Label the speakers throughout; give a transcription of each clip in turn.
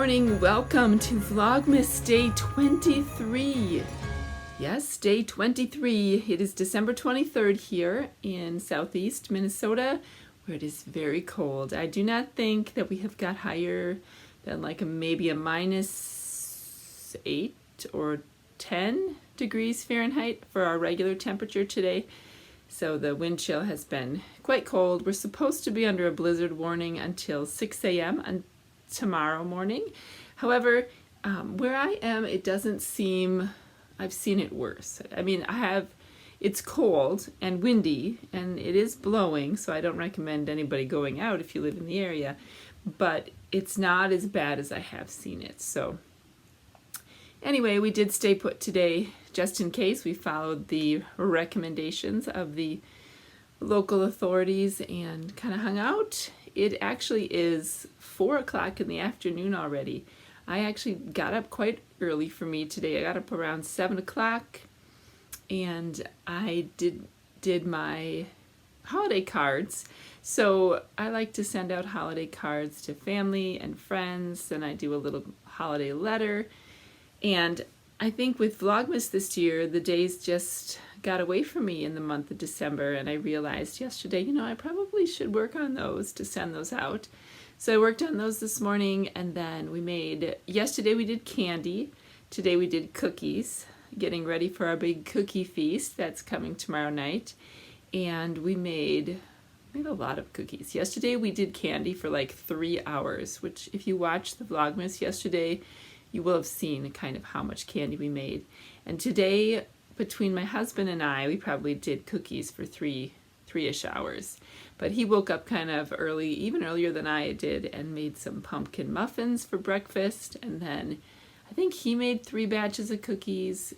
Speaker 1: morning. Welcome to Vlogmas Day 23. Yes, Day 23. It is December 23rd here in southeast Minnesota, where it is very cold. I do not think that we have got higher than maybe a -8 or 10 degrees Fahrenheit for our regular temperature today. So the wind chill has been quite cold. We're supposed to be under a blizzard warning until 6 a.m. tomorrow morning. However, where I am, it doesn't seem, I've seen it worse. I mean, it's cold and windy and it is blowing, so I don't recommend anybody going out if you live in the area, but it's not as bad as I have seen it. So anyway, we did stay put today just in case. We followed the recommendations of the local authorities and kind of hung out. It actually is 4 o'clock in the afternoon already. I actually got up quite early for me today. I got up around 7 o'clock and I did my holiday cards. So I like to send out holiday cards to family and friends, and I do a little holiday letter. And I think with Vlogmas this year, the days just got away from me in the month of December, and I realized yesterday, I probably should work on those to send those out. So I worked on those this morning, and then yesterday we did candy, today we did cookies, getting ready for our big cookie feast that's coming tomorrow night, and we made a lot of cookies. Yesterday we did candy for 3 hours, which if you watched the Vlogmas yesterday, you will have seen kind of how much candy we made. And today, between my husband and I, we probably did cookies for three-ish hours. But he woke up kind of early, even earlier than I did, and made some pumpkin muffins for breakfast. And then I think he made 3 batches of cookies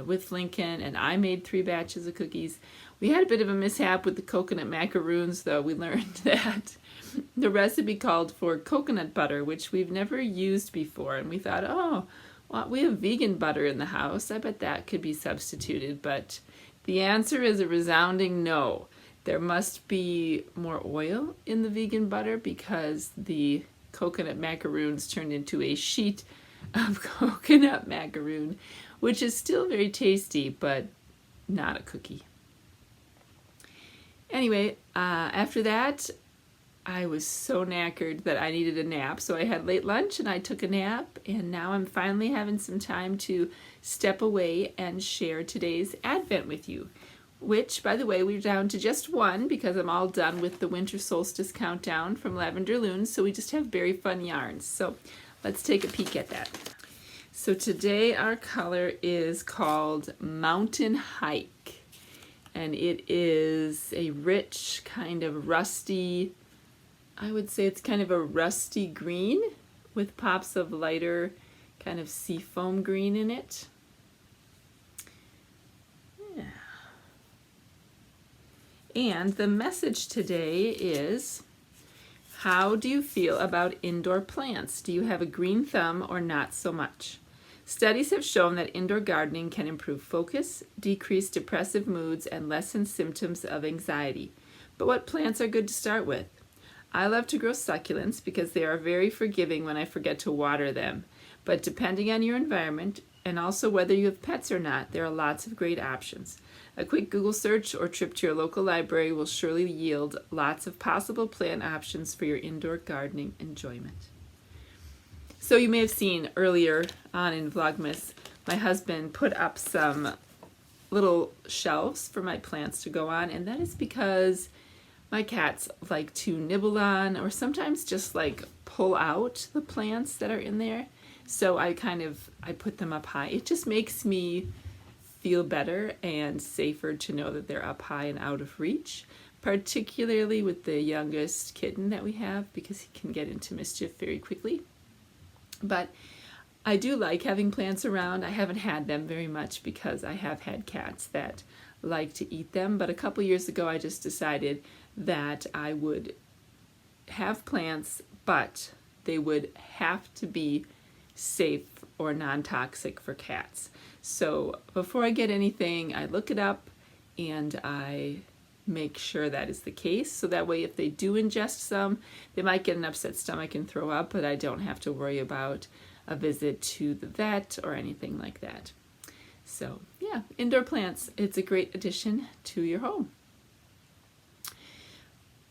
Speaker 1: with Lincoln, and I made 3 batches of cookies. We had a bit of a mishap with the coconut macaroons, though. We learned that the recipe called for coconut butter, which we've never used before, and we thought, oh, well, we have vegan butter in the house. I bet that could be substituted, but the answer is a resounding no. There must be more oil in the vegan butter because the coconut macaroons turned into a sheet of coconut macaroon, which is still very tasty, but not a cookie. Anyway, after that, I was so knackered that I needed a nap, so I had late lunch and I took a nap, and now I'm finally having some time to step away and share today's Advent with you, which, by the way, we're down to just one because I'm all done with the winter solstice countdown from Lavender Loons, so we just have very fun yarns. So let's take a peek at that. So today our color is called Mountain Hike, and it is a rich kind of rusty, I would say it's kind of a rusty green with pops of lighter kind of seafoam green in it. Yeah. And the message today is, how do you feel about indoor plants? Do you have a green thumb or not so much? Studies have shown that indoor gardening can improve focus, decrease depressive moods, and lessen symptoms of anxiety. But what plants are good to start with? I love to grow succulents because they are very forgiving when I forget to water them. But depending on your environment and also whether you have pets or not, there are lots of great options. A quick Google search or trip to your local library will surely yield lots of possible plant options for your indoor gardening enjoyment. So you may have seen earlier on in Vlogmas, my husband put up some little shelves for my plants to go on, and that is because my cats like to nibble on or sometimes just pull out the plants that are in there. So I put them up high. It just makes me feel better and safer to know that they're up high and out of reach, particularly with the youngest kitten that we have because he can get into mischief very quickly. But I do like having plants around. I haven't had them very much because I have had cats that like to eat them, but a couple years ago I just decided that I would have plants, but they would have to be safe or non-toxic for cats. So before I get anything, I look it up and I make sure that is the case. So that way if they do ingest some, they might get an upset stomach and throw up, but I don't have to worry about a visit to the vet or anything like that. So yeah, indoor plants, it's a great addition to your home.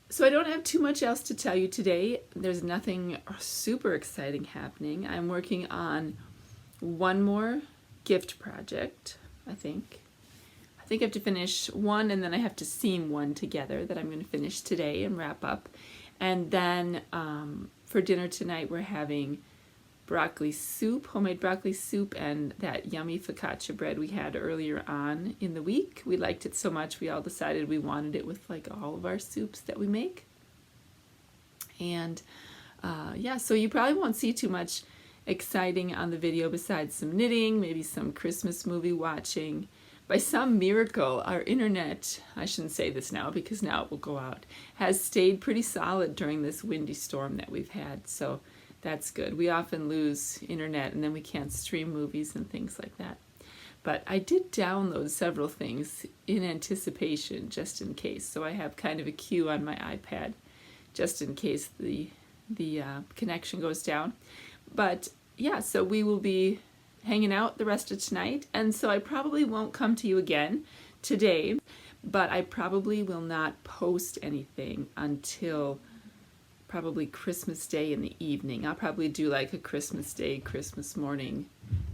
Speaker 1: So I don't have too much else to tell you today. There's nothing super exciting happening. I'm working on one more gift project, I think. I have to finish one, and then I have to seam one together that I'm going to finish today and wrap up. And then for dinner tonight we're having broccoli soup, homemade broccoli soup, and that yummy focaccia bread we had earlier on in the week. We liked it so much we all decided we wanted it with like all of our soups that we make. And yeah, so you probably won't see too much exciting on the video besides some knitting, maybe some Christmas movie watching. By some miracle, our internet, I shouldn't say this now because now it will go out, has stayed pretty solid during this windy storm that we've had. So that's good. We often lose internet and then we can't stream movies and things like that. But I did download several things in anticipation, just in case. So I have kind of a queue on my iPad, just in case the connection goes down. But yeah, so we will be hanging out the rest of tonight, and so I probably won't come to you again today, but I probably will not post anything until probably Christmas Day in the evening. I'll probably do like a Christmas Day, Christmas morning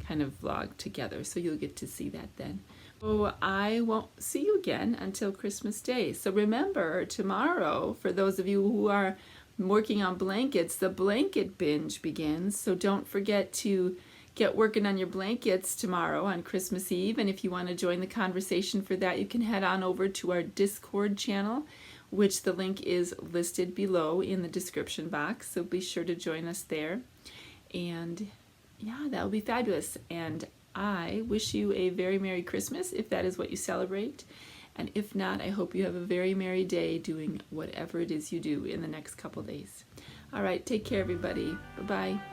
Speaker 1: kind of vlog together, so you'll get to see that then. So I won't see you again until Christmas Day. So remember, tomorrow, for those of you who are working on blankets, the blanket binge begins, so don't forget to get working on your blankets tomorrow on Christmas Eve. And if you want to join the conversation for that, you can head on over to our Discord channel, which the link is listed below in the description box. So be sure to join us there. And yeah, that will be fabulous. And I wish you a very Merry Christmas if that is what you celebrate. And if not, I hope you have a very merry day doing whatever it is you do in the next couple days. All right, take care, everybody. Bye-bye.